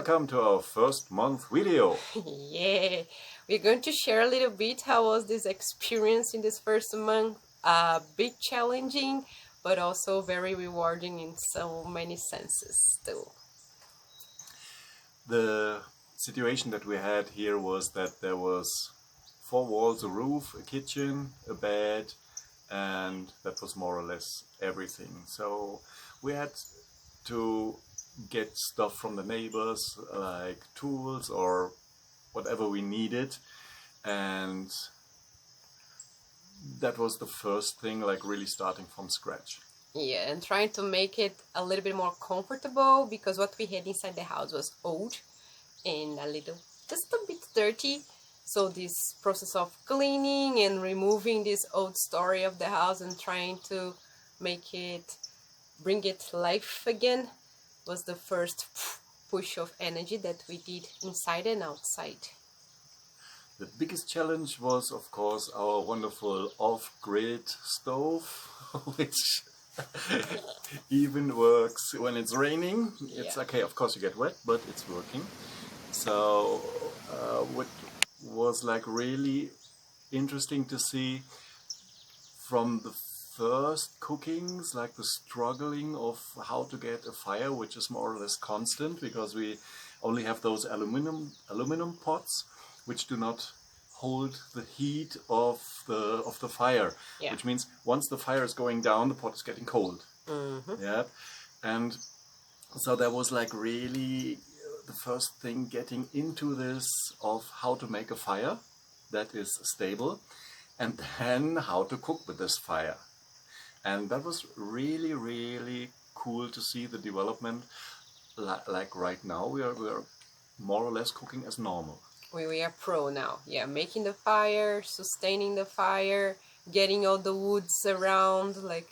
Welcome to our first month video. Yeah, we're going to share a little bit how was this experience in this first month. A bit challenging, but also very rewarding in so many senses too. The situation that we had here was that there was 4 walls, a roof, a kitchen, a bed, and that was more or less everything. So we had to get stuff from the neighbors, like tools or whatever we needed, and that was the first thing, like really starting from scratch. Yeah, and trying to make it a little bit more comfortable, because what we had inside the house was old and just a bit dirty. So this process of cleaning and removing this old story of the house and trying to bring it life again was the first push of energy that we did inside and outside. The biggest challenge was, of course, our wonderful off-grid stove, which even works when it's raining. It's okay, of course you get wet, but it's working. So what was like really interesting to see from the first cookings, like the struggling of how to get a fire, which is more or less constant because we only have those aluminum pots which do not hold the heat of the fire, which means once the fire is going down, the pot is getting cold. Yeah, and so that was like really the first thing, getting into this of how to make a fire that is stable, and then how to cook with this fire. And that was really, really cool to see the development. Like right now, we are more or less cooking as normal. We are pro now. Yeah, making the fire, sustaining the fire, getting all the woods around, like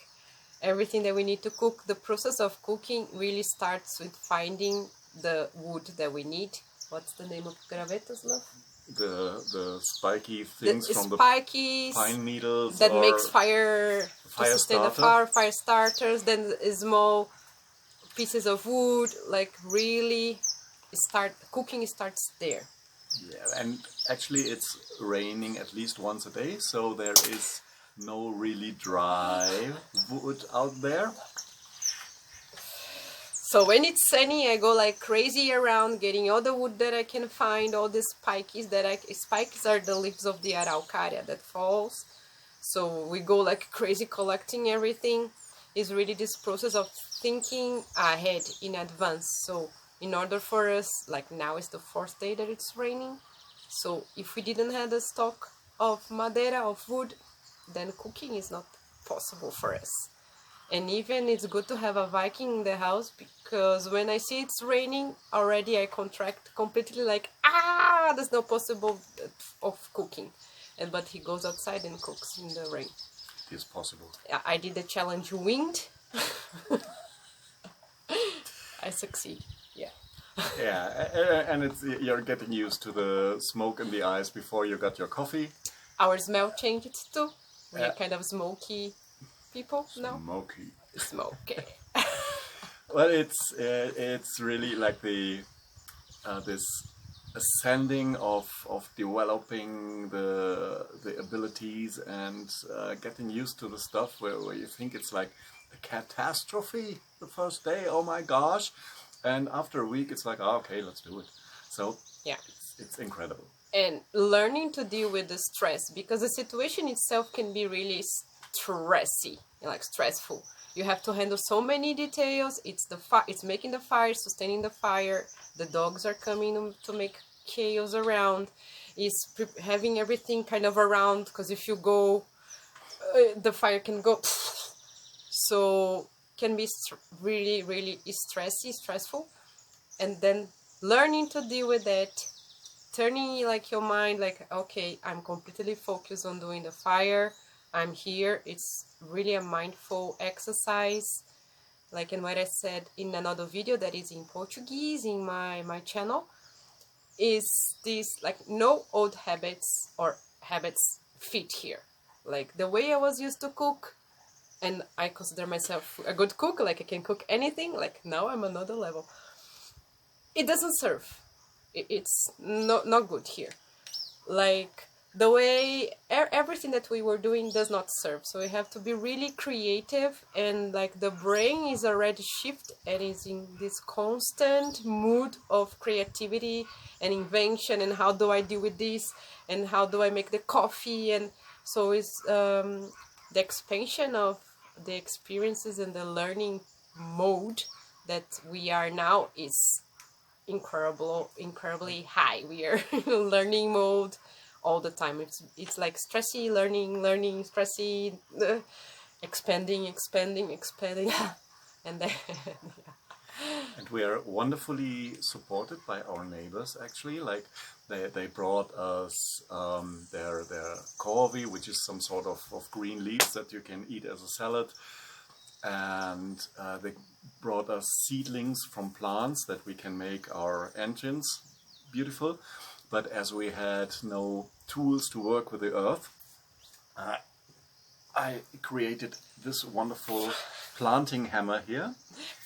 everything that we need to cook. The process of cooking really starts with finding the wood that we need. What's the name of gravetos, love? The spiky things from the pine needles that makes fire to sustain the fire starters, then small pieces of wood, like really cooking starts there. Yeah, and actually it's raining at least once a day, so there is no really dry wood out there. So when it's sunny, I go like crazy around getting all the wood that I can find, all the spikies spikes are the leaves of the araucaria that falls. So we go like crazy collecting everything. It's really this process of thinking ahead in advance. So in order for us, like now is the 4th day that it's raining. So if we didn't have a stock of madeira, of wood, then cooking is not possible for us. And even it's good to have a Viking in the house, because when I see it's raining already, I contract completely, like, there's no possible of cooking. But he goes outside and cooks in the rain. It is possible. I did the challenge wind. I succeed. Yeah. Yeah, and you're getting used to the smoke in the eyes before you got your coffee. Our smell changed too. We're kind of smoky people now. Smoky. Well, it's really like this ascending of developing the abilities and getting used to the stuff where you think it's like a catastrophe the first day, oh my gosh, and after a week it's like, oh, okay, let's do it. So yeah, it's incredible. And learning to deal with the stress, because the situation itself can be really stressy, like stressful. You have to handle so many details. It's making the fire, sustaining the fire. The dogs are coming to make chaos around. It's having everything kind of around, because if you go, the fire can go. So can be really, really stressful. And then learning to deal with that, turning like your mind, like, okay, I'm completely focused on doing the fire. I'm here. It's really a mindful exercise. Like, and what I said in another video that is in Portuguese in my channel, is this, like, no old habits or habits fit here. Like the way I was used to cook, and I consider myself a good cook, like I can cook anything, like now I'm another level. it doesn't serve. It's not good here. Like the way everything that we were doing does not serve, so we have to be really creative, and like the brain is already shifted and is in this constant mood of creativity and invention, and how do I deal with this, and how do I make the coffee, and so it's the expansion of the experiences and the learning mode that we are now is incredibly high. We are learning mode all the time. It's like stressy, learning, stressy, expanding, and then And we are wonderfully supported by our neighbors, actually. Like they brought us their corvi, which is some sort of green leaves that you can eat as a salad. And they brought us seedlings from plants that we can make our engines beautiful. But as we had no tools to work with the earth, I created this wonderful planting hammer here,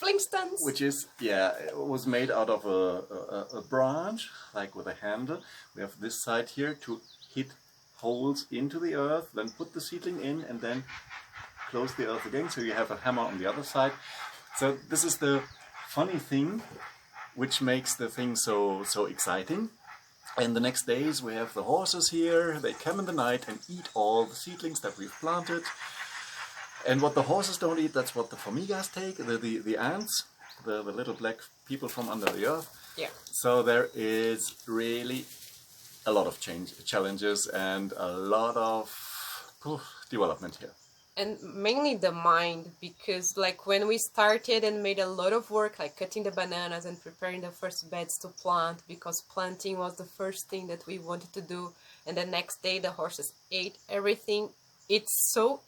Flintstones, which is, it was made out of a branch, like with a handle. We have this side here to hit holes into the earth, then put the seedling in, and then close the earth again, so you have a hammer on the other side. So this is the funny thing which makes the thing so exciting. And the next days we have the horses here. They come in the night and eat all the seedlings that we've planted. And what the horses don't eat, that's what the formigas take, the ants, the little black people from under the earth. yeah. So there is really a lot of challenges and a lot of development here. And mainly the mind, because like when we started and made a lot of work, like cutting the bananas and preparing the first beds to plant, because planting was the first thing that we wanted to do, and the next day the horses ate everything. It's so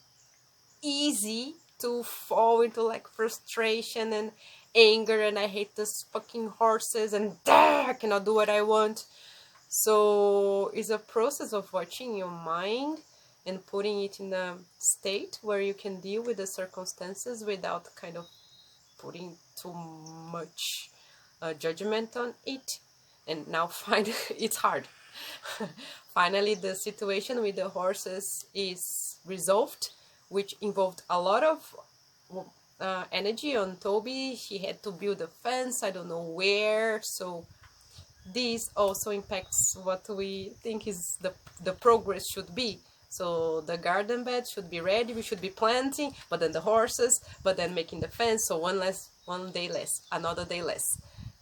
easy to fall into like frustration and anger, and I hate these fucking horses, and I cannot do what I want. So it's a process of watching your mind and putting it in a state where you can deal with the circumstances without kind of putting too much judgment on it. And now finally, it's hard. Finally, the situation with the horses is resolved, which involved a lot of energy on Toby. He had to build a fence, I don't know where, so this also impacts what we think is the progress should be. So the garden bed should be ready, we should be planting, but then the horses, but then making the fence, so one day less, another day less.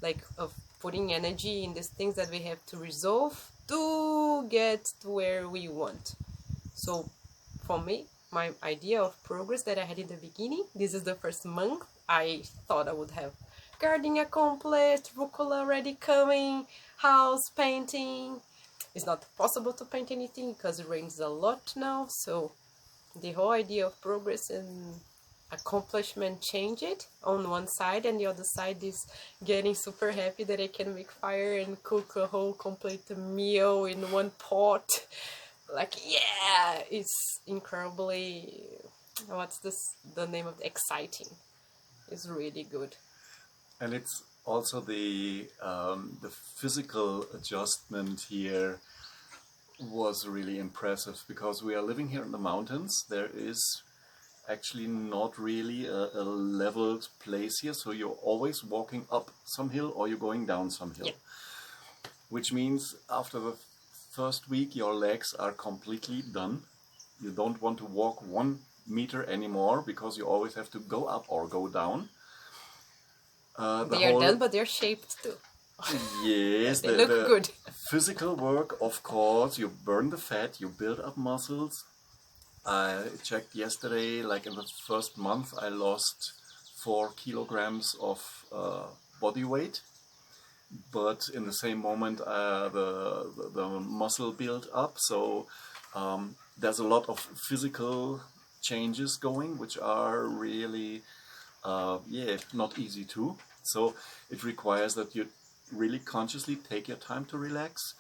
Like of putting energy in these things that we have to resolve to get to where we want. So for me, my idea of progress that I had in the beginning, this is the first month, I thought I would have gardening accomplished, rucola already coming, house painting. It's not possible to paint anything because it rains a lot now, so the whole idea of progress and accomplishment changed on one side, and the other side is getting super happy that I can make fire and cook a whole complete meal in one pot. Like, yeah, it's incredibly, what's the name of it? Exciting. It's really good. And it's also the physical adjustment here was really impressive, because we are living here in the mountains. There is actually not really a leveled place here, so you're always walking up some hill or you're going down some hill. Yeah. Which means after the first week your legs are completely done. You don't want to walk 1 meter anymore, because you always have to go up or go down. They are done, but they're shaped too. Yes, they look good. Physical work, of course, you burn the fat, you build up muscles. I checked yesterday, like in the first month, I lost 4 kilograms of body weight. But in the same moment, the muscle built up. So there's a lot of physical changes going, which are really, not easy too. So it requires that you really consciously take your time to relax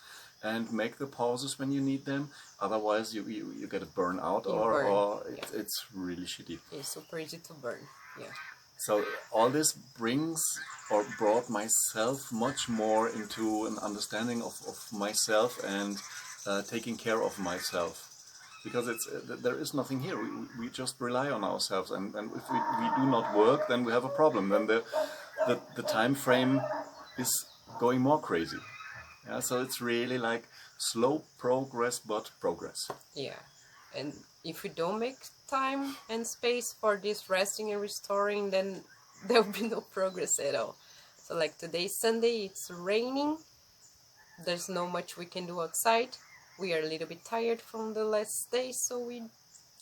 and make the pauses when you need them. Otherwise, you get a burnout, or burn. it's really shitty. It's super easy to burn. Yeah. So all this brings or brought myself much more into an understanding of myself and taking care of myself. Because there is nothing here. We just rely on ourselves, and if we do not work, then we have a problem. Then the time frame is going more crazy. Yeah, so it's really like slow progress, but progress. Yeah, and if we don't make time and space for this resting and restoring, then there will be no progress at all. So like today's Sunday, it's raining. There's no much we can do outside. We are a little bit tired from the last day, so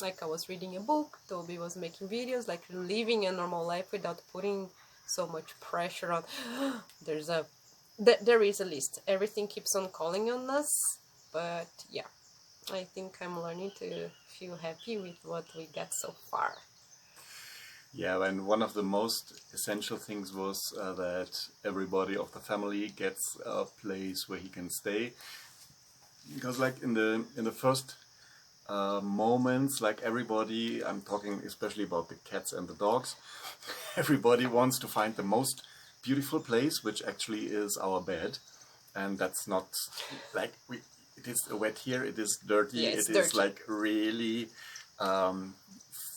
I was reading a book, Toby was making videos, like living a normal life without putting so much pressure on. There is a list. Everything keeps on calling on us, but yeah, I think I'm learning to feel happy with what we got so far. Yeah, and one of the most essential things was that everybody of the family gets a place where he can stay. Because like in the first moments, like everybody, I'm talking especially about the cats and the dogs, everybody wants to find the most beautiful place, which actually is our bed. And that's not like it is wet here, it is dirty, Yeah, it dirty. is like really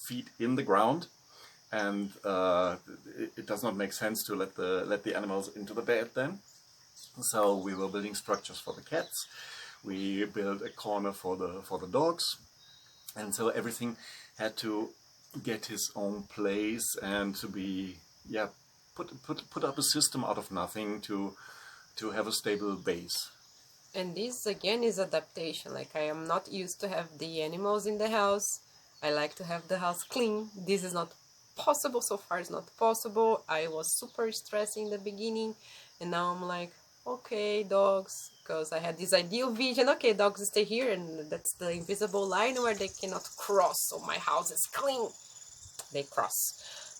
feet in the ground. And it does not make sense to let the animals into the bed then. So we were building structures for the cats. We built a corner for the dogs, and so everything had to get his own place and to be put up a system out of nothing to have a stable base. And this again is adaptation. Like I am not used to have the animals in the house. I like to have the house clean. This is not possible so far. It's not possible. I was super stressed in the beginning, and now I'm like, okay, dogs, because I had this ideal vision. Okay, dogs stay here, and that's the invisible line where they cannot cross. So my house is clean. They cross.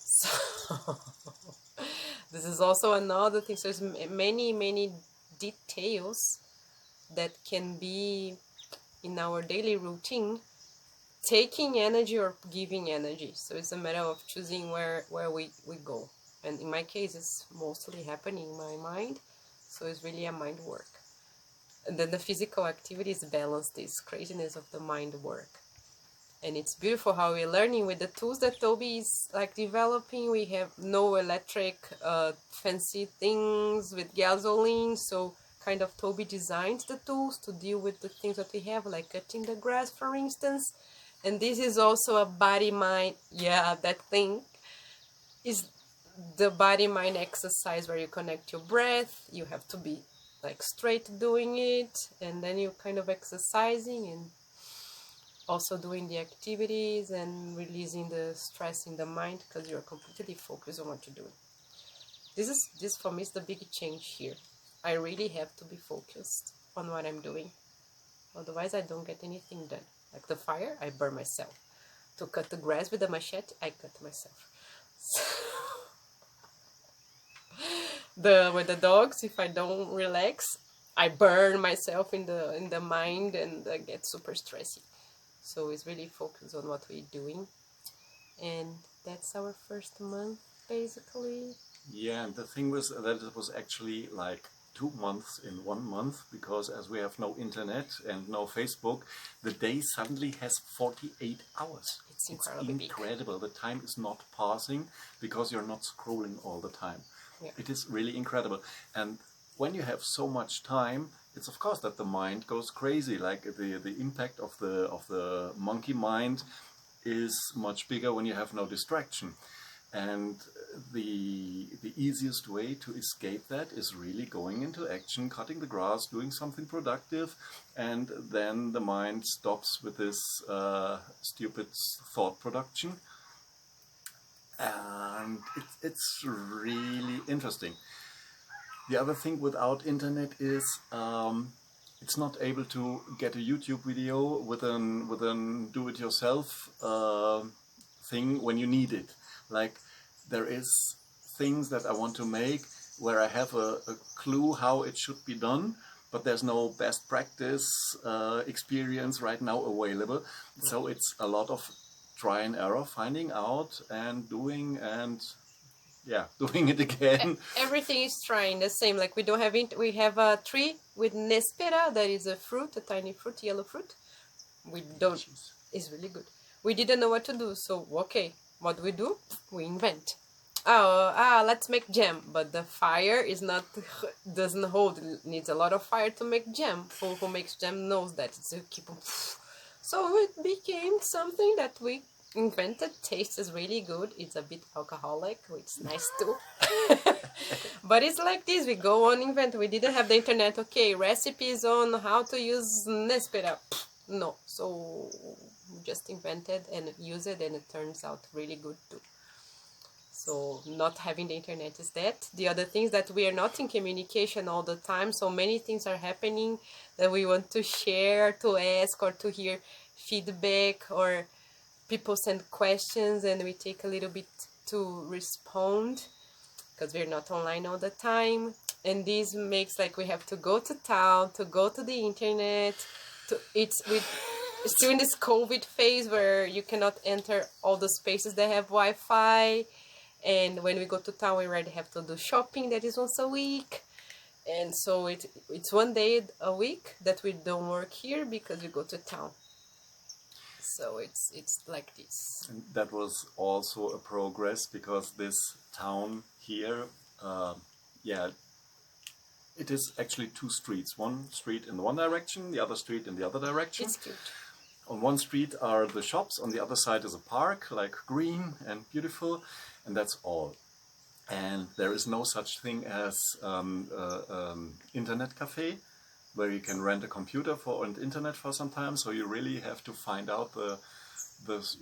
So this is also another thing. So there's many details that can be in our daily routine, taking energy or giving energy. So it's a matter of choosing where we go. And in my case, it's mostly happening in my mind. So it's really a mind work. And then the physical activities balance this craziness of the mind work. And it's beautiful how we're learning with the tools that Toby is like developing. We have no electric fancy things with gasoline. So kind of Toby designs the tools to deal with the things that we have, like cutting the grass, for instance. And this is also a body-mind, that thing is the body-mind exercise where you connect your breath. You have to be like straight doing it, and then you kind of exercising and also doing the activities and releasing the stress in the mind because you're completely focused on what you're doing. This for me is the big change here. I really have to be focused on what I'm doing. Otherwise, I don't get anything done. Like the fire, I burn myself. To cut the grass with a machete, I cut myself. With the dogs, if I don't relax, I burn myself in the mind and I get super stressy. So it's really focused on what we're doing, and that's our first month basically. Yeah, and the thing was that it was actually like 2 months in 1 month, because as we have no internet and no Facebook, the day suddenly has 48 hours. It's incredible. The time is not passing because you're not scrolling all the time. Yeah. It is really incredible. And when you have so much time, it's of course that the mind goes crazy. Like the impact of the monkey mind is much bigger when you have no distraction. And the easiest way to escape that is really going into action, cutting the grass, doing something productive, and then the mind stops with this stupid thought production. And it's really interesting. The other thing without internet is it's not able to get a YouTube video with an do-it-yourself thing when you need it. Like there is things that I want to make where I have a clue how it should be done, but there's no best practice experience right now available. So it's a lot of try and error, finding out and doing and doing it again. Everything is trying the same. Like we don't have we have a tree with nespera, that is a fruit, a tiny fruit, yellow fruit. We don't. It's really good. We didn't know what to do, so okay, what do? We invent. Let's make jam, but the fire is not doesn't hold. It needs a lot of fire to make jam. Who makes jam knows that. So keep on. So it became something that we invented. Tastes really good. It's a bit alcoholic, which is nice too. But it's like this. We go on invent. We didn't have the internet. Okay, recipes on how to use Nespera. No, so we just invented and used it, and it turns out really good too. So not having the internet is that. The other things that we are not in communication all the time. So many things are happening that we want to share, to ask, or to hear feedback, or people send questions and we take a little bit to respond because we're not online all the time. And this makes like we have to go to town, to go to the internet. It's still in this COVID phase where you cannot enter all the spaces that have Wi-Fi. And when we go to town, we already have to do shopping. That is once a week. And so it's one day a week that we don't work here because we go to town. So it's like this. And that was also a progress because this town here, it is actually two streets. One street in one direction, the other street in the other direction. It's cute. On one street are the shops, on the other side is a park, like green and beautiful, and that's all. And there is no such thing as internet cafe, where you can rent a computer and internet for some time. So you really have to find out the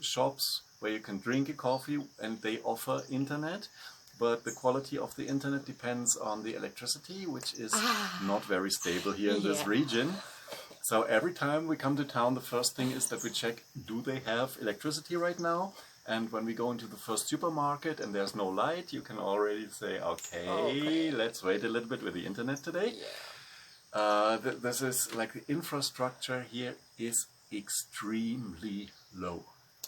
shops where you can drink a coffee and they offer internet. But the quality of the internet depends on the electricity, which is not very stable here in this region. So every time we come to town, the first thing is that we check, do they have electricity right now? And when we go into the first supermarket and there's no light, you can already say, okay, let's wait a little bit with the internet today. This is like the infrastructure here is extremely low.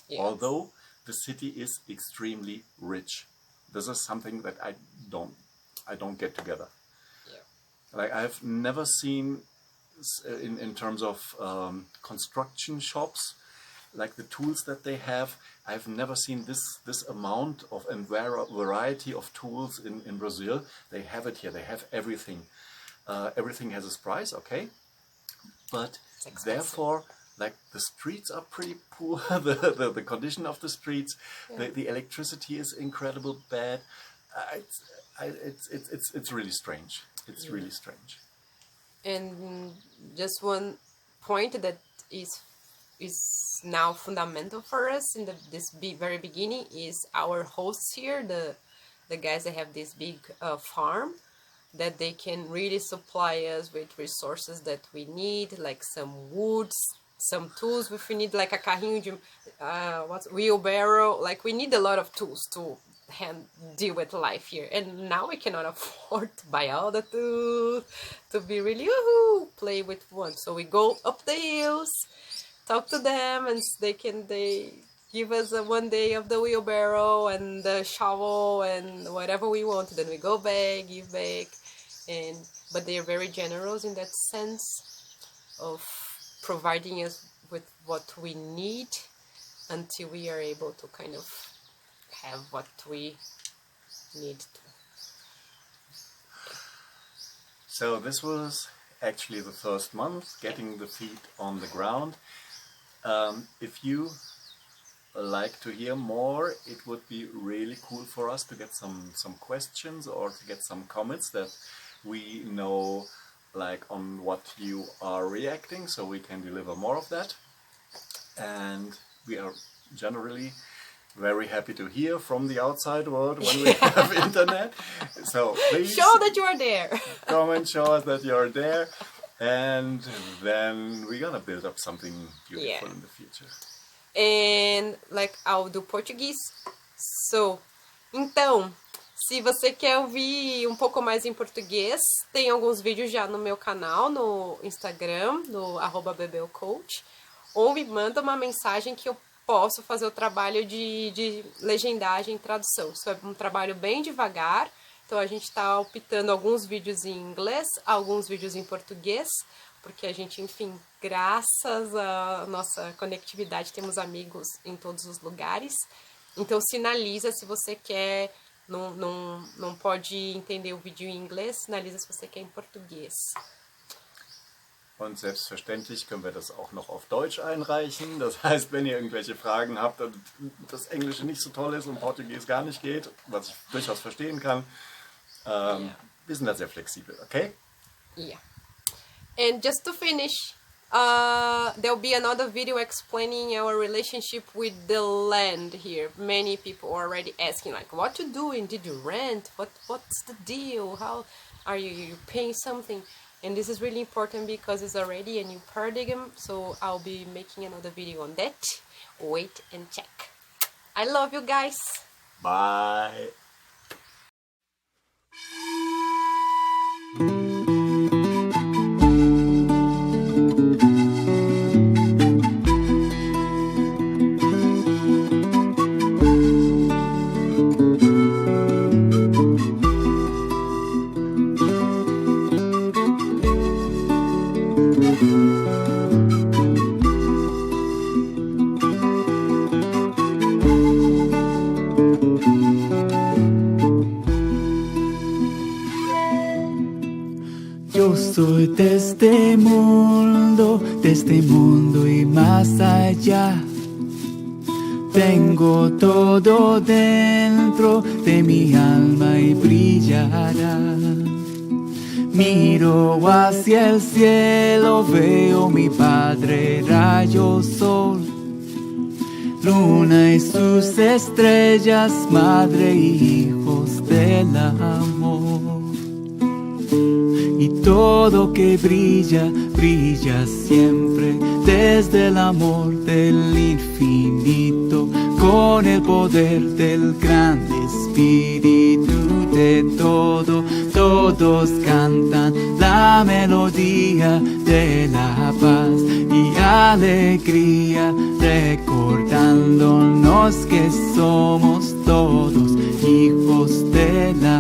Yes. Although the city is extremely rich. This is something that I don't get together. Like I've never seen in terms of construction shops, like the tools that they have, I've never seen this amount of and variety of tools in Brazil. They have it here. They have everything. Everything has its price, okay, but therefore, like the streets are pretty poor. the condition of the streets, the electricity is incredible bad. It's really strange. It's really strange. And just one point that is now fundamental for us in this very beginning is our hosts here, the guys that have this big farm, that they can really supply us with resources that we need, like some woods, some tools if we need, like a carrinho de wheelbarrow. Like we need a lot of tools to deal with life here, and now we cannot afford to buy all the tools to be really play with one. So we go up the hills, talk to them, and they give us one day of the wheelbarrow and the shovel and whatever we want. Then we go back, give back, but they are very generous in that sense of providing us with what we need until we are able to kind of have what we need to. So this was actually the first month, getting the feet on the ground. If you like to hear more, it would be really cool for us to get some questions or to get some comments that we know like on what you are reacting, so we can deliver more of that. And we are generally very happy to hear from the outside world when we have internet. So please show that you are there. Come and show us that you're there, and then we're gonna build up something beautiful in the future. And like I'll do Portuguese. So, então, se você quer ouvir um pouco mais em português, tem alguns vídeos já no meu canal, no Instagram, no @bebelcoach, ou me manda uma mensagem que eu posso fazer o trabalho de legendagem e tradução. Isso é um trabalho bem devagar, então a gente está optando alguns vídeos em inglês, alguns vídeos em português, porque a gente, enfim, graças à nossa conectividade, temos amigos em todos os lugares. Então sinaliza se você quer, não pode entender o vídeo em inglês, sinaliza se você quer em português. Und selbstverständlich können wir das auch noch auf Deutsch einreichen. Das heißt, wenn ihr irgendwelche Fragen habt und das Englische nicht so toll ist und Portugies gar nicht geht, was ich durchaus verstehen kann, wir sind da sehr flexibel, okay? Yeah. And just to finish, there'll be another video explaining our relationship with the land here. Many people are already asking, like, what you doing? Did you rent? What's the deal? How are you paying something? And this is really important because it's already a new paradigm, so I'll be making another video on that. Wait and check. I love you guys. Bye. Yo soy de este mundo y más allá. Tengo todo dentro de mi alma y brillará. Miro hacia el cielo, veo mi Padre, rayo sol, luna y sus estrellas, madre y hijos del amor. Y todo que brilla, brilla siempre desde el amor del infinito, con el poder del gran espíritu de todo. Todos cantan la melodía de la paz y alegría, recordándonos que somos todos hijos de la